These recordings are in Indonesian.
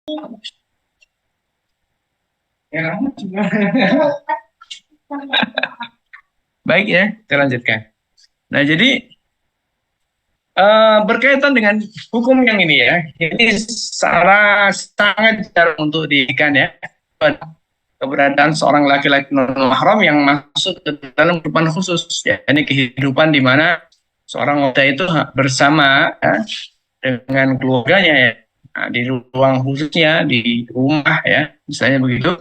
Ya, baik ya, kita lanjutkan. Nah, jadi berkaitan dengan hukum yang ini ya, ini sangat jarang untuk diikan ya, keberadaan seorang laki-laki non mahram yang masuk ke dalam kehidupan khusus ya, ini kehidupan di mana seorang wanita itu bersama ya, dengan keluarganya ya, nah, di ruang khususnya di rumah ya, misalnya begitu.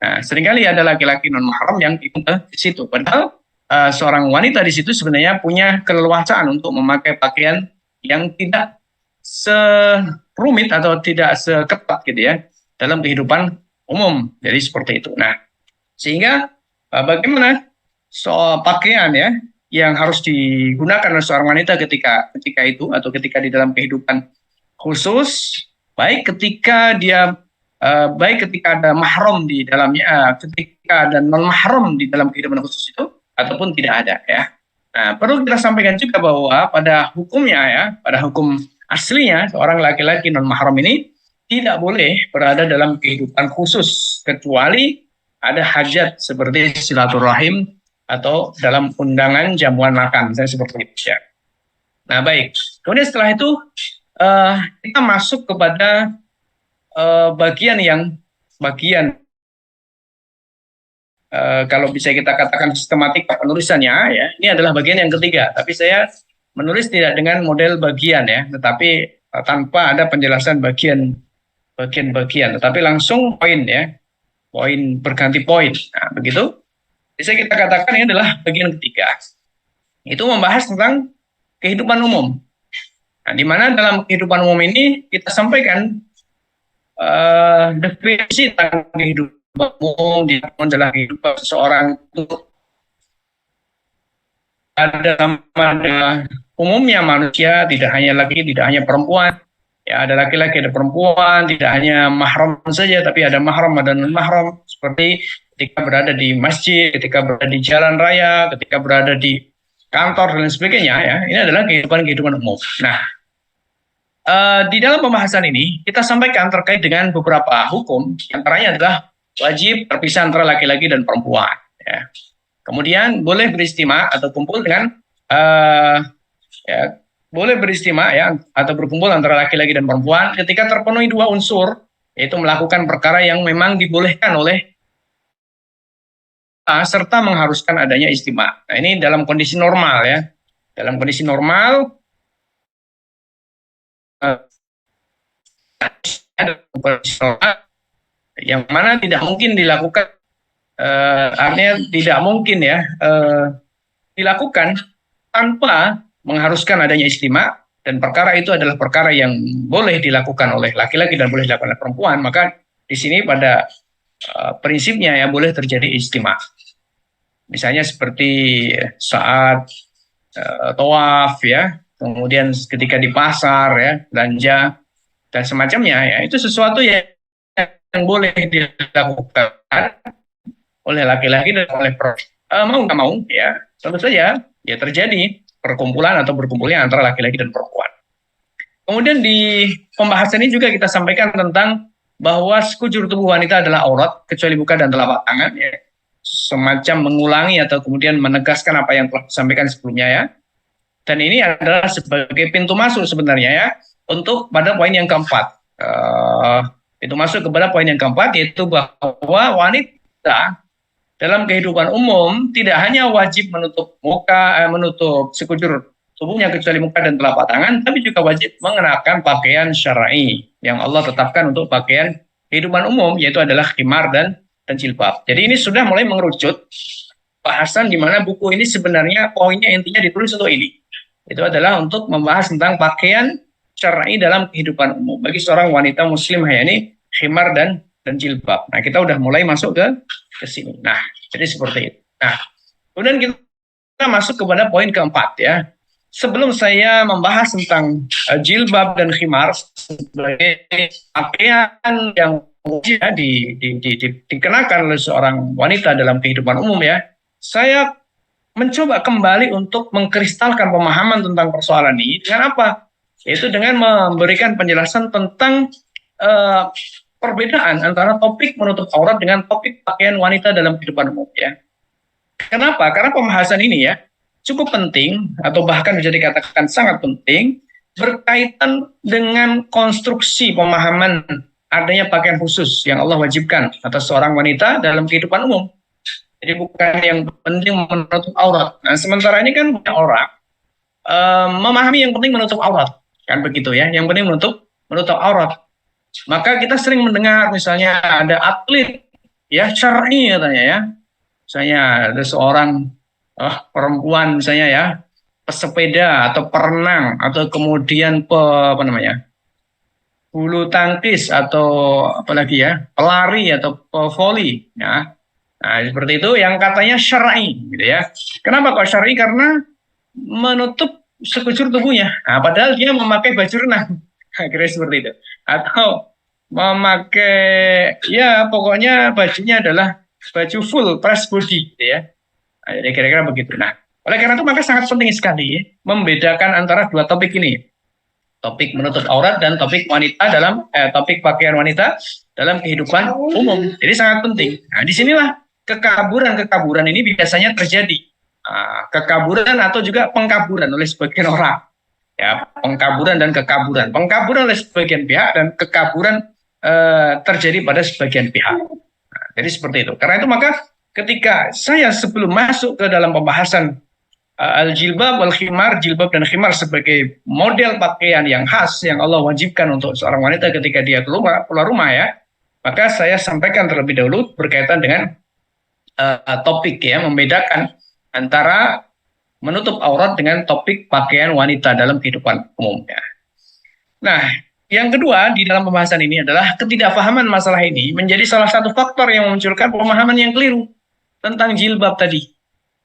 Nah, seringkali ada laki-laki non mahram yang ikut ke situ, padahal seorang wanita di situ sebenarnya punya keleluasaan untuk memakai pakaian yang tidak serumit atau tidak seketat gitu ya dalam kehidupan umum. Jadi seperti itu. Nah, sehingga bagaimana soal pakaian ya yang harus digunakan oleh seorang wanita ketika ketika itu atau ketika di dalam kehidupan khusus, baik ketika dia baik ketika ada mahram di dalamnya, ketika ada non mahram di dalam kehidupan khusus itu ataupun tidak ada ya. Nah, perlu kita sampaikan juga bahwa pada hukumnya ya, pada hukum aslinya seorang laki-laki non mahram ini tidak boleh berada dalam kehidupan khusus kecuali ada hajat seperti silaturahim atau dalam undangan jamuan makan, misalnya seperti itu ya. Nah, baik. Kemudian setelah itu kita masuk kepada bagian yang bagian kalau bisa kita katakan sistematik penulisannya ya, ini adalah bagian yang ketiga. Tapi saya menulis tidak dengan model bagian ya, tetapi tanpa ada penjelasan bagian-bagian, tetapi langsung poin ya, poin berganti poin. Nah, begitu. Bisa kita katakan ini adalah bagian ketiga. Itu membahas tentang kehidupan umum. Nah, di mana dalam kehidupan umum ini kita sampaikan definisi tentang kehidupan umum di dalam kehidupan seseorang itu ada umumnya manusia, tidak hanya laki, tidak hanya perempuan. Ya, ada laki-laki, ada perempuan, tidak hanya mahram saja, tapi ada mahram, ada non mahram. Seperti ketika berada di masjid, ketika berada di jalan raya, ketika berada di kantor dan sebagainya. Ya, ini adalah kehidupan umum. Nah, di dalam pembahasan ini kita sampaikan terkait dengan beberapa hukum, antaranya adalah wajib terpisah antara laki-laki dan perempuan. Ya. Kemudian boleh beristima atau kumpul dengan ya, boleh beristima ya atau berkumpul antara laki-laki dan perempuan ketika terpenuhi dua unsur, yaitu melakukan perkara yang memang dibolehkan oleh serta mengharuskan adanya istima. Nah, ini dalam kondisi normal ya. Dalam kondisi normal yang mana tidak mungkin dilakukan, artinya tidak mungkin ya dilakukan tanpa mengharuskan adanya istima, dan perkara itu adalah perkara yang boleh dilakukan oleh laki-laki dan boleh dilakukan oleh perempuan, maka di sini pada prinsipnya ya boleh terjadi istima. Misalnya seperti saat tawaf ya, kemudian ketika di pasar ya, belanja dan semacamnya ya, itu sesuatu yang boleh dilakukan oleh laki-laki dan oleh perempuan. Mau nggak mau ya, tentu saja ya terjadi perkumpulan atau berkumpulnya antara laki-laki dan perempuan. Kemudian di pembahasan ini juga kita sampaikan tentang bahwa sekujur tubuh wanita adalah aurat kecuali muka dan telapak tangan ya. Semacam mengulangi atau kemudian menegaskan apa yang telah disampaikan sebelumnya ya. Dan ini adalah sebagai pintu masuk sebenarnya ya untuk pada poin yang keempat. Pintu masuk kepada poin yang keempat, yaitu bahwa wanita dalam kehidupan umum tidak hanya wajib menutup muka, menutup sekujur tubuhnya kecuali muka dan telapak tangan, tapi juga wajib mengenakan pakaian syar'i yang Allah tetapkan untuk pakaian kehidupan umum, yaitu adalah khimar dan jilbab. Jadi ini sudah mulai mengerucut bahasan di mana buku ini sebenarnya poinnya intinya ditulis untuk ini. Itu adalah untuk membahas tentang pakaian syar'i dalam kehidupan umum bagi seorang wanita muslimah, yakni khimar dan jilbab. Nah, kita udah mulai masuk ke sini. Nah, jadi seperti itu. Nah, kemudian kita masuk kepada poin keempat ya. Sebelum saya membahas tentang jilbab dan khimar sebagai pakaian yang wajib dikenakan oleh seorang wanita dalam kehidupan umum ya, saya mencoba kembali untuk mengkristalkan pemahaman tentang persoalan ini dengan apa? Yaitu dengan memberikan penjelasan tentang perbedaan antara topik menutup aurat dengan topik pakaian wanita dalam kehidupan umum ya. Kenapa? Karena pembahasan ini ya cukup penting atau bahkan bisa dikatakan sangat penting berkaitan dengan konstruksi pemahaman adanya pakaian khusus yang Allah wajibkan atas seorang wanita dalam kehidupan umum. Jadi bukan yang penting menutup aurat. Nah, sementara ini kan banyak orang memahami yang penting menutup aurat, kan begitu ya. Yang penting menutup aurat. Maka kita sering mendengar misalnya ada atlet ya syar'i katanya ya. Misalnya ada seorang perempuan misalnya ya pesepeda atau perenang atau kemudian apa namanya bulu tangkis atau apalagi ya pelari atau voli ya. Nah, seperti itu yang katanya syar'i gitu ya. Kenapa kok syar'i? Karena menutup sekujur tubuhnya. Nah, padahal dia memakai baju renang. Akhirnya seperti itu. Atau memakai ya pokoknya bajunya adalah baju full press body gitu ya. Nah, jadi kira-kira begitu. Nah, oleh karena itu maka sangat penting sekali membedakan antara dua topik ini. Topik menutup aurat dan topik wanita dalam topik pakaian wanita dalam kehidupan umum. Jadi sangat penting. Nah, disinilah kekaburan ini biasanya terjadi. Kekaburan atau juga pengkaburan oleh sebagian orang. Ya, pengkaburan dan kekaburan. Pengkaburan oleh sebagian pihak dan kekaburan terjadi pada sebagian pihak. Nah, jadi seperti itu. Karena itu maka ketika saya sebelum masuk ke dalam pembahasan al-jilbab wal khimar, jilbab dan khimar sebagai model pakaian yang khas yang Allah wajibkan untuk seorang wanita ketika dia keluar rumah ya, maka saya sampaikan terlebih dahulu berkaitan dengan topik ya, membedakan antara menutup aurat dengan topik pakaian wanita dalam kehidupan umumnya. Nah, yang kedua di dalam pembahasan ini adalah ketidakpahaman masalah ini menjadi salah satu faktor yang memunculkan pemahaman yang keliru tentang jilbab tadi.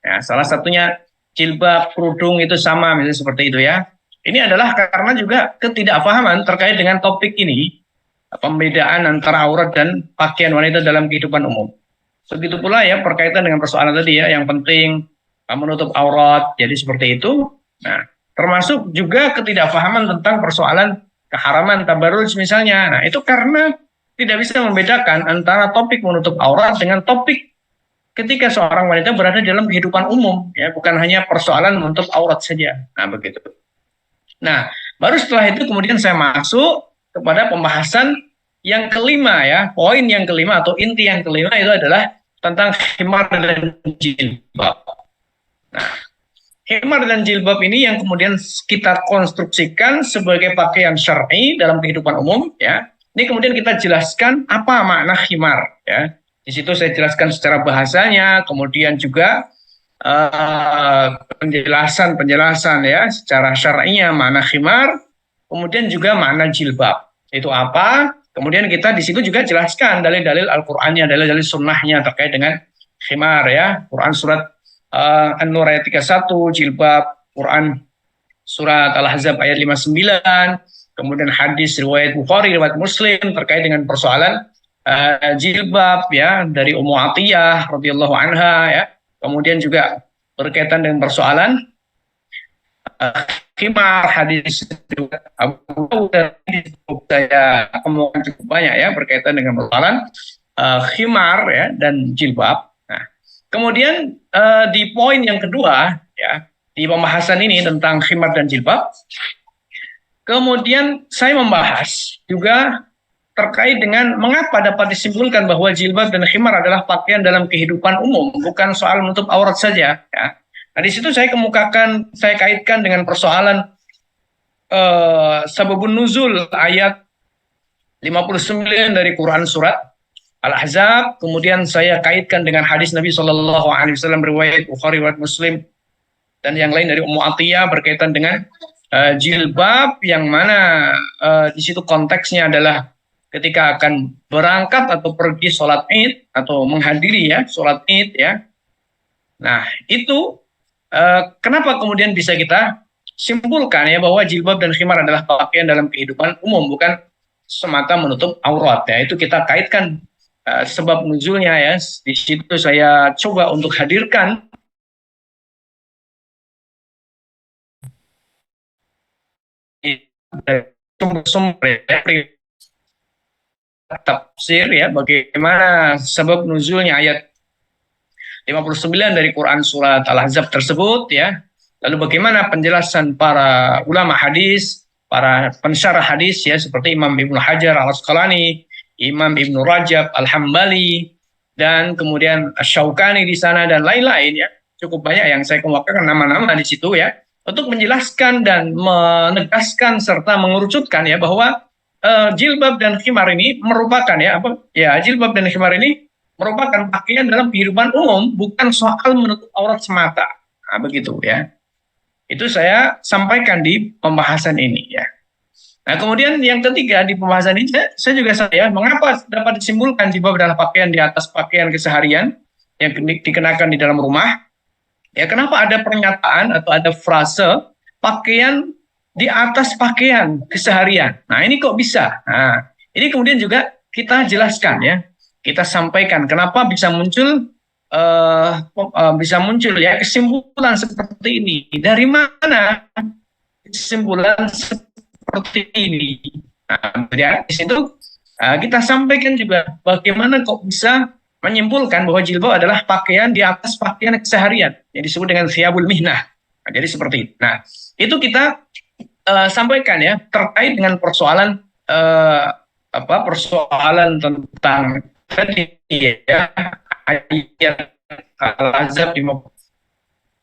Ya, salah satunya jilbab, kerudung itu sama misalnya seperti itu ya. Ini adalah karena juga ketidakpahaman terkait dengan topik ini, pembedaan antara aurat dan pakaian wanita dalam kehidupan umum. Begitu pula ya berkaitan dengan persoalan tadi ya, yang penting menutup aurat, jadi seperti itu. Nah, termasuk juga ketidakpahaman tentang persoalan keharaman tabarruj misalnya. Nah, itu karena tidak bisa membedakan antara topik menutup aurat dengan topik ketika seorang wanita berada dalam kehidupan umum, ya bukan hanya persoalan menutup aurat saja. Nah, begitu. Nah, baru setelah itu kemudian saya masuk kepada pembahasan yang kelima ya, poin yang kelima atau inti yang kelima itu adalah tentang khimar dan jilbab. Nah, khimar dan jilbab ini yang kemudian kita konstruksikan sebagai pakaian syar'i dalam kehidupan umum ya. Ini kemudian kita jelaskan apa makna khimar ya. Di situ saya jelaskan secara bahasanya, kemudian juga penjelasan ya secara syar'inya makna khimar, kemudian juga makna jilbab. Itu apa? Kemudian kita di situ juga jelaskan dalil-dalil Al-Qur'annya, dalil-dalil sunnahnya terkait dengan khimar ya. Quran surat An-Nur ayat 31, jilbab, Quran surat Al-Ahzab ayat 59, kemudian hadis riwayat Bukhari, riwayat Muslim terkait dengan persoalan jilbab ya dari Ummu Atiyah radhiyallahu anha ya. Kemudian juga berkaitan dengan persoalan khimar, hadis Abu Dawud, saya kemudian cukup banyak ya berkaitan dengan persoalan khimar ya dan jilbab. Nah, kemudian di poin yang kedua ya di pembahasan ini tentang khimar dan jilbab, kemudian saya membahas juga terkait dengan mengapa dapat disimpulkan bahwa jilbab dan khimar adalah pakaian dalam kehidupan umum, bukan soal menutup aurat saja. Ya. Nah, di situ saya kemukakan, saya kaitkan dengan persoalan sababun nuzul ayat 59 dari Quran surat Al-Ahzab, kemudian saya kaitkan dengan hadis Nabi SAW riwayat Bukhari, riwayat Muslim, dan yang lain dari Ummu Atiyah berkaitan dengan jilbab, yang mana di situ konteksnya adalah ketika akan berangkat atau pergi sholat id atau menghadiri ya sholat id ya. Nah itu kenapa kemudian bisa kita simpulkan ya bahwa jilbab dan khimar adalah pakaian dalam kehidupan umum, bukan semata menutup aurat ya. Itu kita kaitkan sebab nuzulnya ya. Di situ saya coba untuk hadirkan sumber-sumber tafsir ya, bagaimana sebab nuzulnya ayat 59 dari Quran surat Al-Ahzab tersebut ya. Lalu bagaimana penjelasan para ulama hadis, para pensyarah hadis ya, seperti Imam Ibnu Hajar Al-Asqalani, Imam Ibnu Rajab Al-Hambali, dan kemudian Asy-Syaukani di sana dan lain-lain ya. Cukup banyak yang saya kemukakan nama-nama di situ ya, untuk menjelaskan dan menegaskan serta mengerucutkan ya bahwa jilbab dan khimar ini merupakan ya apa ya, jilbab dan khimar ini merupakan pakaian dalam kehidupan umum, bukan soal menutup aurat semata. Nah, begitu ya. Itu saya sampaikan di pembahasan ini ya. Nah, kemudian yang ketiga di pembahasan ini saya juga mengapa dapat disimpulkan jilbab adalah pakaian di atas pakaian keseharian yang dikenakan di dalam rumah. Ya, kenapa ada pernyataan atau ada frase pakaian di atas pakaian keseharian? Nah, ini kok bisa? Nah, ini kemudian juga kita jelaskan ya. Kita sampaikan kenapa bisa muncul ya kesimpulan seperti ini. Dari mana kesimpulan seperti ini? Nah, dari situ kita sampaikan juga bagaimana kok bisa menyimpulkan bahwa jilbab adalah pakaian di atas pakaian keseharian yang disebut dengan thiyabul mihnah. Nah, jadi seperti itu. Nah, itu kita sampaikan ya terkait dengan persoalan persoalan tentang tadi ya ayat Al-Ahzab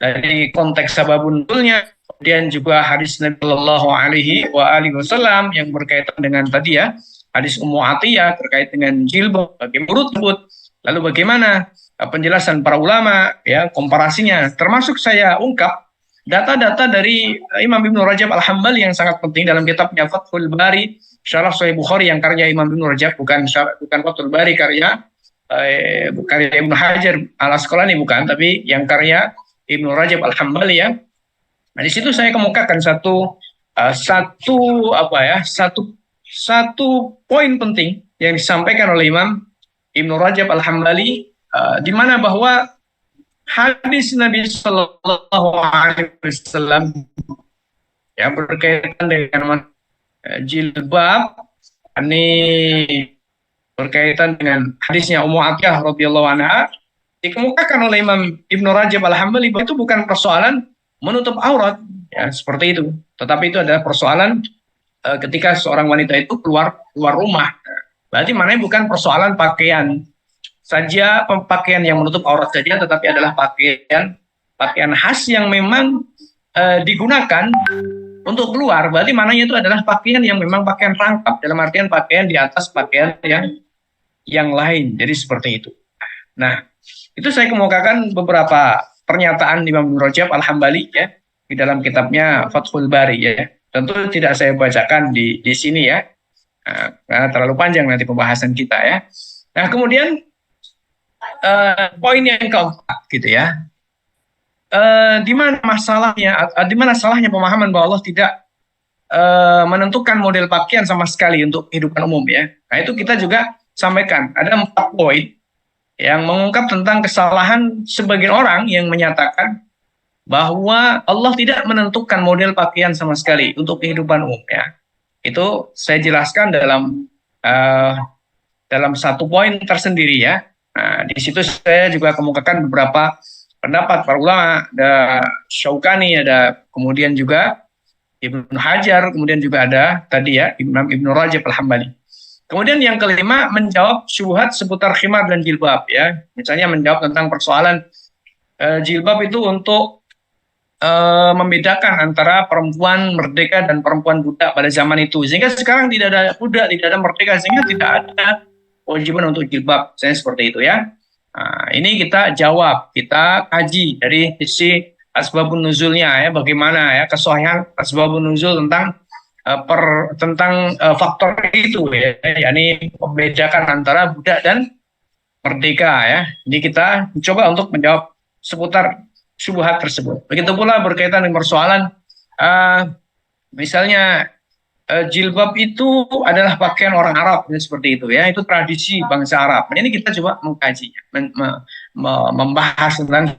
dari konteks sababun nuzulnya, kemudian juga hadis Nabi Shallallahu Alaihi Wasallam yang berkaitan dengan tadi ya hadis Ummu Atiyah terkait dengan jilbab bagaimana tersebut, lalu bagaimana penjelasan para ulama ya, komparasinya, termasuk saya ungkap data-data dari Imam Ibnu Rajab Al-Hambali yang sangat penting dalam kitabnya Fathul Bari Syarah Sahih Bukhari yang karya Imam Ibnu Rajab, bukan Fathul Bari karya Ibnu Hajar Al-Asqalani, bukan, tapi yang karya Ibnu Rajab Al-Hambali ya. Nah, di situ saya kemukakan satu poin penting yang disampaikan oleh Imam Ibnu Rajab Al-Hambali, di mana bahwa hadis Nabi Shallallahu Alaihi Wasallam yang berkaitan dengan jilbab ini berkaitan dengan hadisnya Ummu Atiyah radhiyallahu anha, dikemukakan oleh Imam Ibnu Rajab Al-Hambali bahwa itu bukan persoalan menutup aurat ya seperti itu, tetapi itu adalah persoalan ketika seorang wanita itu keluar rumah. Berarti maknanya bukan persoalan pakaian saja, pakaian yang menutup aurat saja, tetapi adalah pakaian khas yang memang digunakan untuk keluar. Berarti maknanya itu adalah pakaian yang memang pakaian rangkap, dalam artian pakaian di atas pakaian yang lain. Jadi seperti itu. Nah, itu saya kemukakan beberapa pernyataan Imam Ibnu Rajab Al-Hambali ya di dalam kitabnya Fathul Bari ya. Tentu tidak saya bacakan di sini ya, karena terlalu panjang nanti pembahasan kita ya. Nah, kemudian poin yang keempat gitu ya, di mana salahnya pemahaman bahwa Allah tidak menentukan model pakaian sama sekali untuk kehidupan umum ya. Nah, itu kita juga sampaikan ada 4 poin yang mengungkap tentang kesalahan sebagian orang yang menyatakan bahwa Allah tidak menentukan model pakaian sama sekali untuk kehidupan umum ya. Itu saya jelaskan dalam satu poin tersendiri ya. Nah, di situ saya juga kemukakan beberapa pendapat para ulama, ada Syaukani, ada kemudian juga Ibnu Hajar, kemudian juga ada tadi ya Imam Ibnu Rajab Al-Hambali. Kemudian yang kelima, menjawab syubhat seputar khimar dan jilbab ya. Misalnya menjawab tentang persoalan jilbab itu untuk membedakan antara perempuan merdeka dan perempuan budak pada zaman itu. Sehingga sekarang tidak ada budak, tidak ada merdeka, sehingga tidak ada kewajiban untuk jilbab. Saya seperti itu ya. Nah, ini kita jawab, kita kaji dari sisi asbabun nuzulnya ya, bagaimana ya kesahihan asbabun nuzul tentang faktor itu ya, yakni membedakan antara budak dan merdeka ya. Jadi kita mencoba untuk menjawab seputar syubhat tersebut. Begitu pula berkaitan dengan persoalan misalnya jilbab itu adalah pakaian orang Arab ya, seperti itu ya, itu tradisi bangsa Arab. Nah, ini kita coba mengkaji, membahas tentang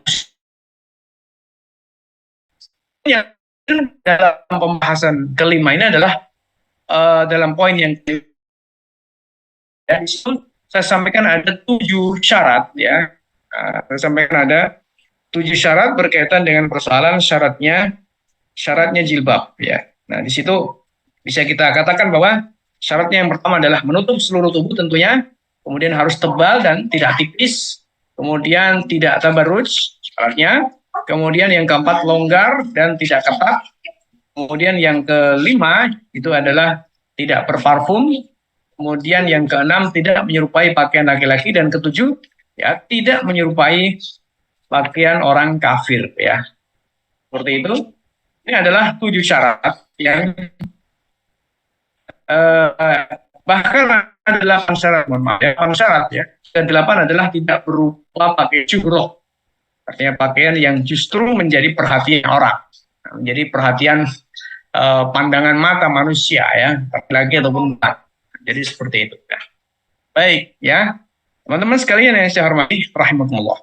yang dalam pembahasan kelima ini adalah dalam poin yang Ya, di situ saya sampaikan ada 7 syarat ya. Saya sampaikan ada 7 syarat berkaitan dengan persoalan syaratnya jilbab ya. Nah, di situ bisa kita katakan bahwa syaratnya yang pertama adalah menutup seluruh tubuh tentunya, kemudian harus tebal dan tidak tipis, kemudian tidak tabarruj syaratnya, kemudian yang keempat longgar dan tidak ketat, kemudian yang kelima itu adalah tidak berparfum, kemudian yang keenam tidak menyerupai pakaian laki-laki, dan ketujuh ya tidak menyerupai pakaian orang kafir ya. Seperti itu. Ini adalah 7 syarat yang bahkan ada 8 syarat, mohon maaf ya, 8 syarat ya. Dan 8 adalah tidak berupa pakai jubroh, artinya pakaian yang justru menjadi perhatian orang, menjadi perhatian pandangan mata manusia ya, laki-laki ataupun perempuan. Jadi seperti itu. Ya. Baik ya, teman-teman sekalian yang saya hormati, rahimakumullah.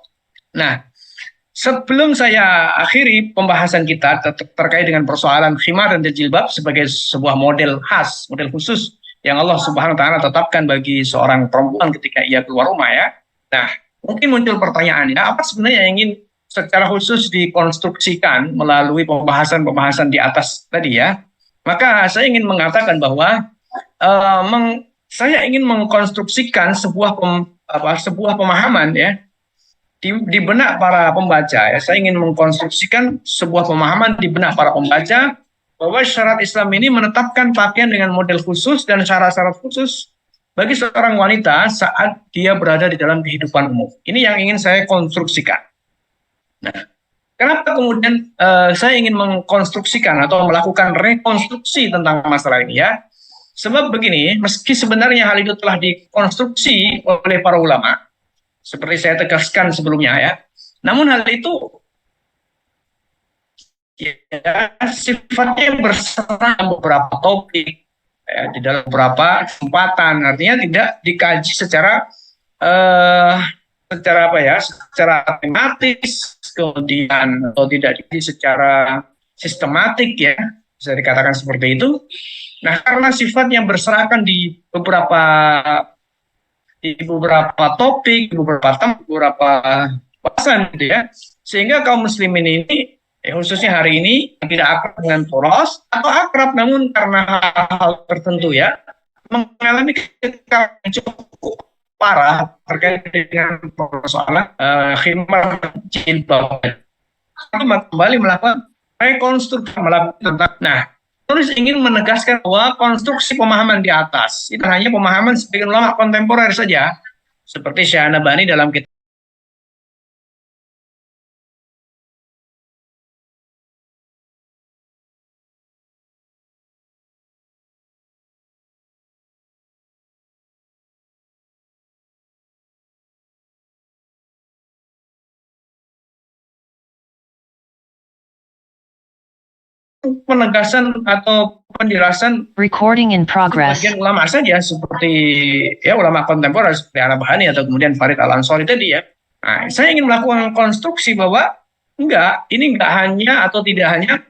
Nah, sebelum saya akhiri pembahasan kita terkait dengan persoalan khimar dan jilbab sebagai sebuah model khas, model khusus yang Allah Subhanahu wa taala tetapkan bagi seorang perempuan ketika ia keluar rumah ya. Nah, mungkin muncul pertanyaan ya, apa sebenarnya yang ingin secara khusus dikonstruksikan melalui pembahasan-pemahasan di atas tadi ya. Maka saya ingin mengatakan bahwa saya ingin mengkonstruksikan sebuah pemahaman ya di benak para pembaca ya. Saya ingin mengkonstruksikan sebuah pemahaman di benak para pembaca bahwa syariat Islam ini menetapkan pakaian dengan model khusus dan syarat-syarat khusus bagi seorang wanita saat dia berada di dalam kehidupan umum. Ini yang ingin saya konstruksikan. Nah, kenapa kemudian saya ingin mengkonstruksikan atau melakukan rekonstruksi tentang masalah ini ya? Sebab begini, meski sebenarnya hal itu telah dikonstruksi oleh para ulama, seperti saya tegaskan sebelumnya ya. Namun hal itu ya sifatnya berserang beberapa topik ya, di dalam beberapa kesempatan. Artinya tidak dikaji secara secara tematis, kemudian atau tidak dikaji secara sistematik ya, bisa dikatakan seperti itu. Nah, karena sifatnya berserakan di beberapa topik, beberapa bahasan gitu ya, sehingga kaum muslimin ini khususnya hari ini tidak akrab dengan poros atau akrab namun karena hal tertentu ya mengalami kekalahan cukup parah terkait dengan persoalan khimar jilbab. Kembali melakukan rekonstruksi tentang. Nah, tulis ingin menegaskan bahwa konstruksi pemahaman di atas itu hanya pemahaman sebagian ulama kontemporer saja, seperti Syekh Nabhani dalam kitab penegasan atau penjelasan recording in progress. Bagian ulama saja seperti ya ulama kontemporer seperti Al-Bahani atau kemudian Farid Al-Ansori tadi ya. Nah, saya ingin melakukan konstruksi bahwa ini enggak hanya atau tidak hanya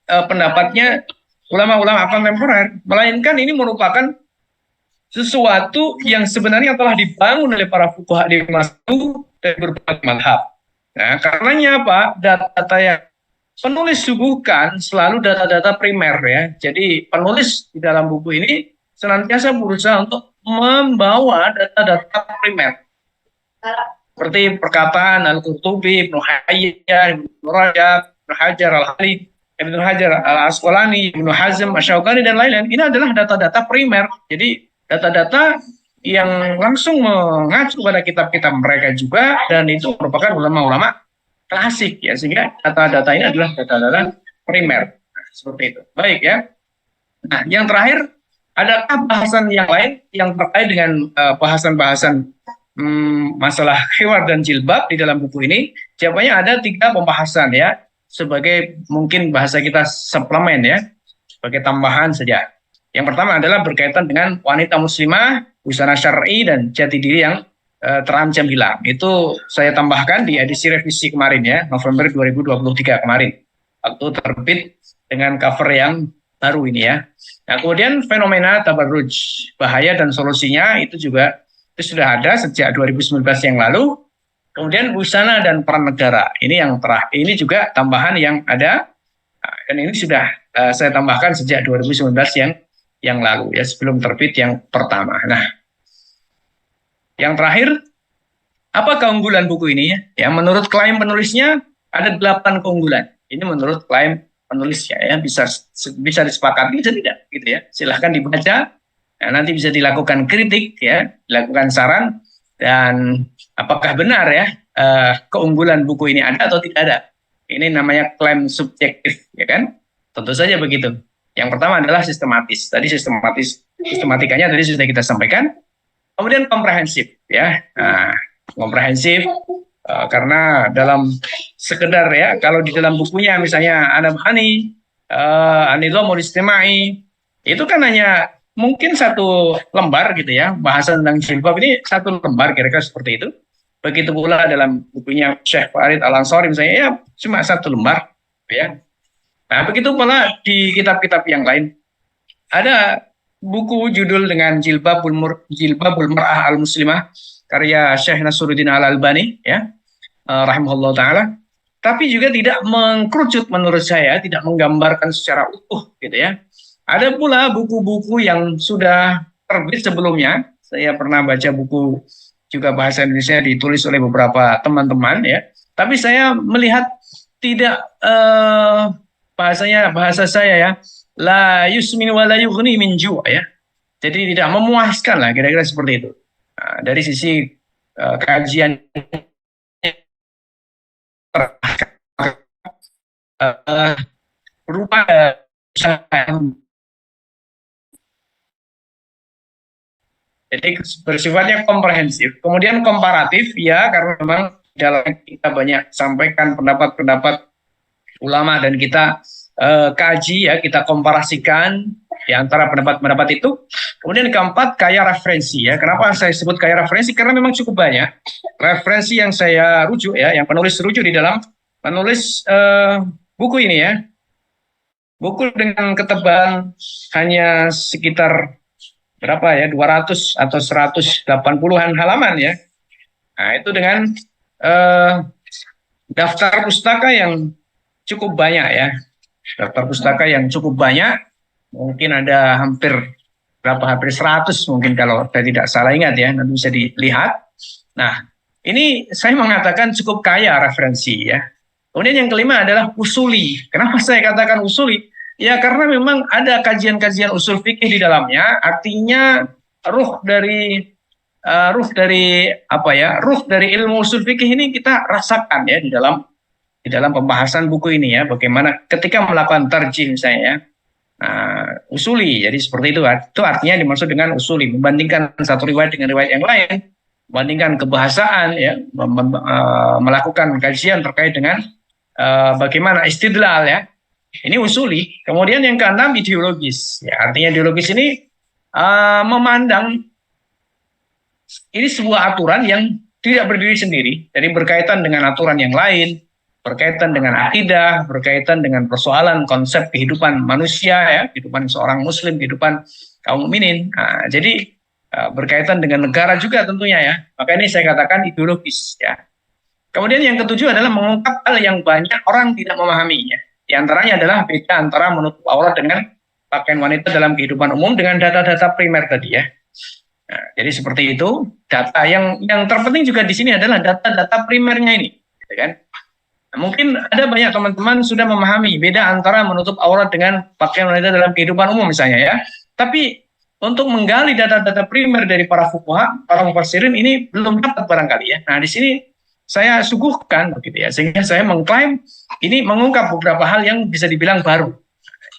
pendapatnya ulama-ulama kontemporer, melainkan ini merupakan sesuatu yang sebenarnya telah dibangun oleh para fuqaha di masa itu dari berbagai mazhab. Nah, karenanya apa? Data yang penulis suguhkan selalu data-data primer ya. Jadi penulis di dalam buku ini senantiasa berusaha untuk membawa data-data primer. Seperti perkataan Al-Qurtubi, Ibnu Hayyan, Ibnu Rajab, Ibnu Hajar Al-Hali, Ibnu Hajar Al-Asqalani, Ibnu Hazm, Asy-Syaukani dan lain-lain. Ini adalah data-data primer. Jadi data-data yang langsung mengacu pada kitab-kitab mereka juga, dan itu merupakan ulama-ulama klasik ya, sehingga data-data ini adalah data-data primer. Nah, seperti itu. Baik ya. Nah, yang terakhir, adakah bahasan yang lain yang terkait dengan bahasan-bahasan masalah khimar dan jilbab di dalam buku ini? Jawabannya ada 3 pembahasan ya, sebagai mungkin bahasa kita suplemen ya, sebagai tambahan saja. Yang pertama adalah berkaitan dengan wanita muslimah, busana syar'i dan jati diri yang terancam hilang. Itu saya tambahkan di edisi revisi kemarin ya, November 2023 kemarin. Waktu terbit dengan cover yang baru ini ya. Nah, kemudian fenomena tabarruj, bahaya dan solusinya itu juga itu sudah ada sejak 2019 yang lalu. Kemudian busana dan peran negara. Ini yang terakhir. Ini juga tambahan yang ada dan ini sudah saya tambahkan sejak 2019 yang lalu ya, sebelum terbit yang pertama. Nah, yang terakhir, apa keunggulan buku ini ya? Ya, menurut klaim penulisnya ada 8 keunggulan. Ini menurut klaim penulisnya ya, bisa disepakati bisa tidak gitu ya. Silahkan dibaca. Nah, nanti bisa dilakukan kritik ya, dilakukan saran dan apakah benar ya keunggulan buku ini ada atau tidak ada. Ini namanya klaim subjektif ya kan? Tentu saja begitu. Yang pertama adalah sistematis. Tadi sistematikanya tadi sudah kita sampaikan. Kemudian komprehensif ya. Nah, komprehensif karena dalam sekedar ya, kalau di dalam bukunya misalnya Anabhani, An-Nizamul Istimai, itu kan hanya mungkin satu lembar gitu ya, bahasa tentang jilbab ini satu lembar kira-kira seperti itu. Begitu pula dalam bukunya Syekh Farid Al-Ansari misalnya ya cuma satu lembar ya. Nah, begitu pula di kitab-kitab yang lain. Ada buku judul dengan Jilbabul Mar'ah Al-Muslimah karya Syekh Nasruddin Al-Albani ya, rahimahullah taala. Tapi juga tidak mengkerucut menurut saya, tidak menggambarkan secara utuh gitu ya. Ada pula buku-buku yang sudah terbit sebelumnya. Saya pernah baca buku juga bahasa Indonesia ditulis oleh beberapa teman-teman ya. Tapi saya melihat tidak bahasa saya ya, la yusmin wa la yughni min ju' ya. Jadi tidak memuaskan lah kira-kira seperti itu. Nah, dari sisi kajian berupa jadi bersifatnya komprehensif. Kemudian komparatif ya, karena memang dalam kita banyak sampaikan pendapat-pendapat ulama dan kita kaji ya, kita komparasikan di antara pendapat-pendapat itu. Kemudian keempat, kaya referensi ya. Kenapa saya sebut kaya referensi? Karena memang cukup banyak referensi yang saya rujuk ya, yang penulis rujuk di dalam menulis buku ini ya. Buku dengan ketebalan hanya sekitar berapa ya, 200 atau 180-an halaman ya. Nah, itu dengan daftar pustaka yang cukup banyak ya. Daftar pustaka yang cukup banyak, mungkin ada hampir 100 mungkin kalau saya tidak salah ingat ya, nanti bisa dilihat. Nah, ini saya mengatakan cukup kaya referensi ya. Kemudian yang kelima adalah usuli. Kenapa saya katakan usuli? Ya karena memang ada kajian-kajian usul fikih di dalamnya, artinya ruh dari ruh dari ilmu usul fikih ini kita rasakan ya di dalam pembahasan buku ini ya, bagaimana ketika melakukan tarjih misalnya ya. Nah, usuli, jadi seperti itu artinya dimaksud dengan usuli, membandingkan satu riwayat dengan riwayat yang lain, membandingkan kebahasaan ya, melakukan kajian terkait dengan bagaimana istidlal ya. Ini usuli. Kemudian yang keenam ideologis. Ya, artinya ideologis ini memandang ini sebuah aturan yang tidak berdiri sendiri, jadi berkaitan dengan aturan yang lain, berkaitan dengan akidah, berkaitan dengan persoalan konsep kehidupan manusia ya, kehidupan seorang muslim, kehidupan kaum mukminin. Nah, jadi berkaitan dengan negara juga tentunya ya. Maka ini saya katakan ideologis ya. Kemudian yang ketujuh adalah mengungkap hal yang banyak orang tidak memahaminya. Di antaranya adalah beda antara menutup aurat dengan pakaian wanita dalam kehidupan umum dengan data-data primer tadi ya. Nah, jadi seperti itu. Data yang terpenting juga di sini adalah data-data primernya ini, gitu kan? Nah, mungkin ada banyak teman-teman sudah memahami beda antara menutup aurat dengan pakaian wanita dalam kehidupan umum misalnya ya. Tapi untuk menggali data-data primer dari para fuqaha, para mufassirin ini belum dapat barangkali ya. Nah, di sini saya suguhkan begitu ya, sehingga saya mengklaim ini mengungkap beberapa hal yang bisa dibilang baru.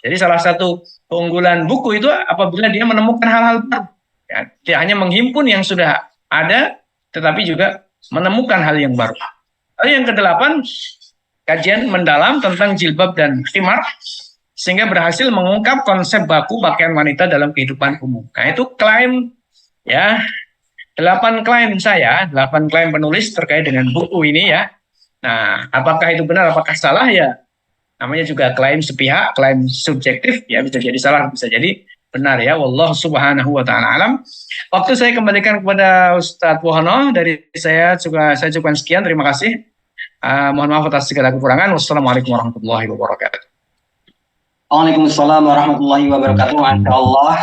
Jadi salah satu keunggulan buku itu apabila dia menemukan hal-hal baru. Ya, tidak hanya menghimpun yang sudah ada, tetapi juga menemukan hal yang baru. Lalu yang kedelapan, kajian mendalam tentang jilbab dan khimar, sehingga berhasil mengungkap konsep baku pakaian wanita dalam kehidupan umum. Nah, itu klaim ya, 8 klaim penulis terkait dengan buku ini ya. Nah, apakah itu benar, apakah salah ya? Namanya juga klaim sepihak, klaim subjektif, ya bisa jadi salah, bisa jadi benar ya. Wallahu subhanahu wa ta'ala alam. Waktu saya kembalikan kepada Ustadz Wohono, dari saya cukupkan sekian, terima kasih. Mohon maaf atas segala kekurangan. Wassalamualaikum warahmatullahi wabarakatuh. Waalaikumsalam warahmatullahi wabarakatuh. Masya Allah,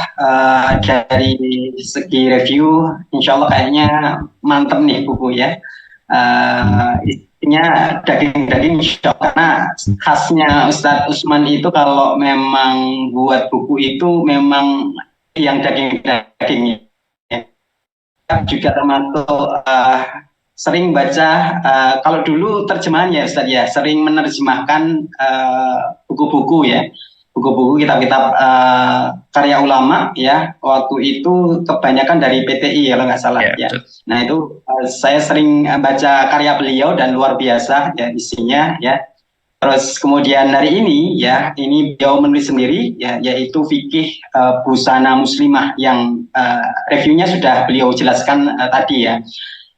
dari segi review, insya Allah kayaknya mantep nih buku ya. Isinya daging-daging, insya Allah. Karena khasnya Ustadz Usman itu kalau memang buat buku itu memang yang daging-daging ya. Juga termasuk sering baca, kalau dulu terjemahannya Ustadz ya, sering menerjemahkan buku-buku ya. Buku-buku kitab-kitab karya ulama ya, waktu itu kebanyakan dari PTI kalau nggak salah ya. Nah itu saya sering baca karya beliau dan luar biasa ya isinya ya. Terus kemudian hari ini ya, ini beliau menulis sendiri ya, yaitu fikih busana muslimah yang reviewnya sudah beliau jelaskan tadi ya.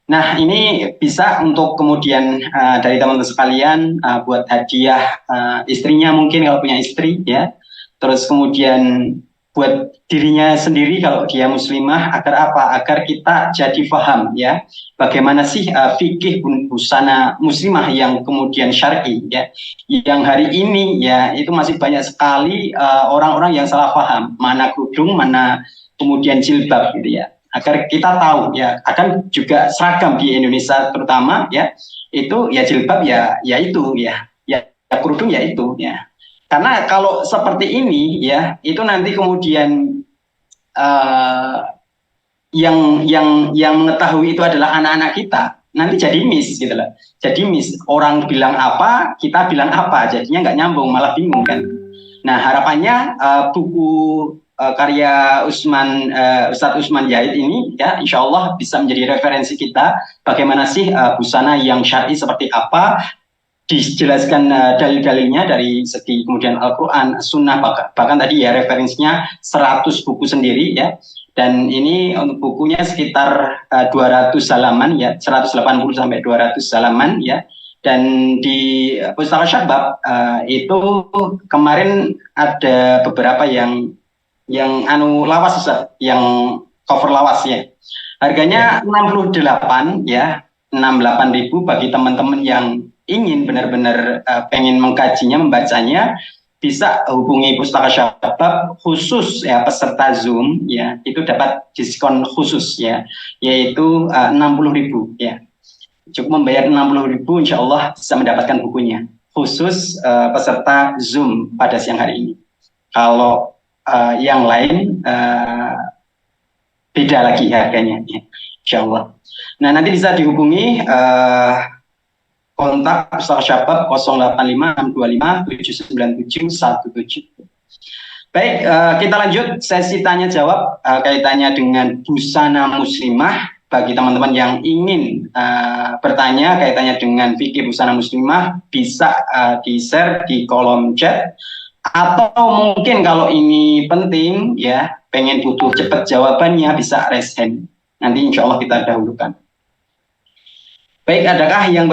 Nah ini bisa untuk kemudian dari teman-teman sekalian buat hadiah istrinya mungkin kalau punya istri ya. Terus kemudian buat dirinya sendiri kalau dia muslimah, agar apa? Agar kita jadi paham ya bagaimana sih fikih busana muslimah yang kemudian syar'i ya. Yang hari ini ya itu masih banyak sekali orang-orang yang salah paham mana kerudung, mana kemudian jilbab gitu ya. Agar kita tahu ya, akan juga seragam di Indonesia terutama ya, itu ya jilbab ya itu ya kerudung ya itu ya. Karena kalau seperti ini ya, itu nanti kemudian yang mengetahui itu adalah anak-anak kita, nanti jadi miss gitu loh. Jadi miss, orang bilang apa, kita bilang apa, jadinya nggak nyambung, malah bingung kan. Nah harapannya buku karya Ustadz Usman Yahid ini ya, insya Allah bisa menjadi referensi kita bagaimana sih busana yang syar'i seperti apa, dijelaskan dalil-dalilnya dari segi kemudian Al-Quran, Sunnah, bahkan tadi ya referensinya 100 buku sendiri ya. Dan ini untuk bukunya sekitar 200 halaman ya, 180 sampai 200 halaman ya. Dan di Pustaka Syabab itu kemarin ada beberapa yang lawas Ustaz, yang cover lawas ya. Harganya 68 ya, 68.000 bagi teman-teman yang ingin benar-benar pengen mengkajinya, membacanya, bisa hubungi Pustaka Syabab khusus ya, peserta Zoom ya, itu dapat diskon khusus ya, yaitu 60.000 ya. Cukup membayar 60.000, insya Allah bisa mendapatkan bukunya khusus peserta Zoom pada siang hari ini. Kalau yang lain beda lagi harganya ya, insya Allah. Nah nanti bisa dihubungi kontak Pustaka Syabab 085625797117. Baik, kita lanjut sesi tanya jawab kaitannya dengan busana muslimah. Bagi teman-teman yang ingin bertanya kaitannya dengan fikih busana muslimah, bisa di-share di kolom chat. Atau mungkin kalau ini penting ya, pengen butuh cepat jawabannya, bisa raise hand. Nanti insya Allah kita dahulukan. Baik, adakah yang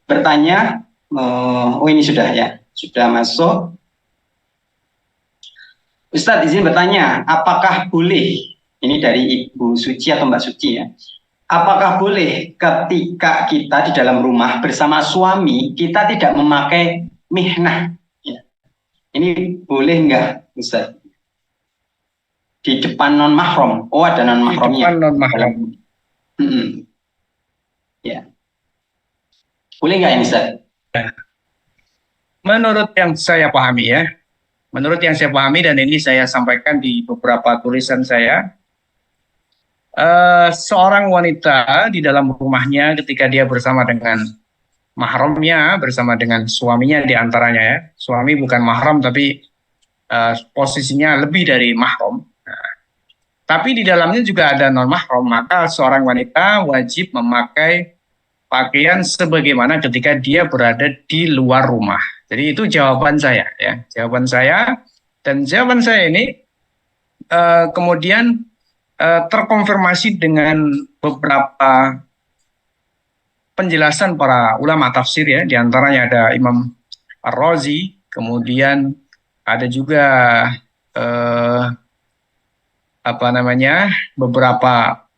bertanya? Oh ini sudah ya, sudah masuk. Ustadz izin bertanya, apakah boleh, ini dari Ibu Suci atau Mbak Suci ya, apakah boleh ketika kita di dalam rumah bersama suami, kita tidak memakai mihnah? Ini boleh nggak, Ustaz? Di depan non mahram. Oh, ada non mahramnya. Di depan non mahram. Ya. Boleh nggak ini, Ustaz? Menurut yang saya pahami ya, dan ini saya sampaikan di beberapa tulisan saya, seorang wanita di dalam rumahnya ketika dia bersama dengan mahramnya, bersama dengan suaminya diantaranya ya, suami bukan mahram tapi posisinya lebih dari mahram, tapi di dalamnya juga ada non mahram, maka seorang wanita wajib memakai pakaian sebagaimana ketika dia berada di luar rumah. Jadi itu jawaban saya ya, jawaban saya ini kemudian terkonfirmasi dengan beberapa penjelasan para ulama tafsir ya, diantaranya ada Imam Ar-Razi kemudian ada juga apa namanya beberapa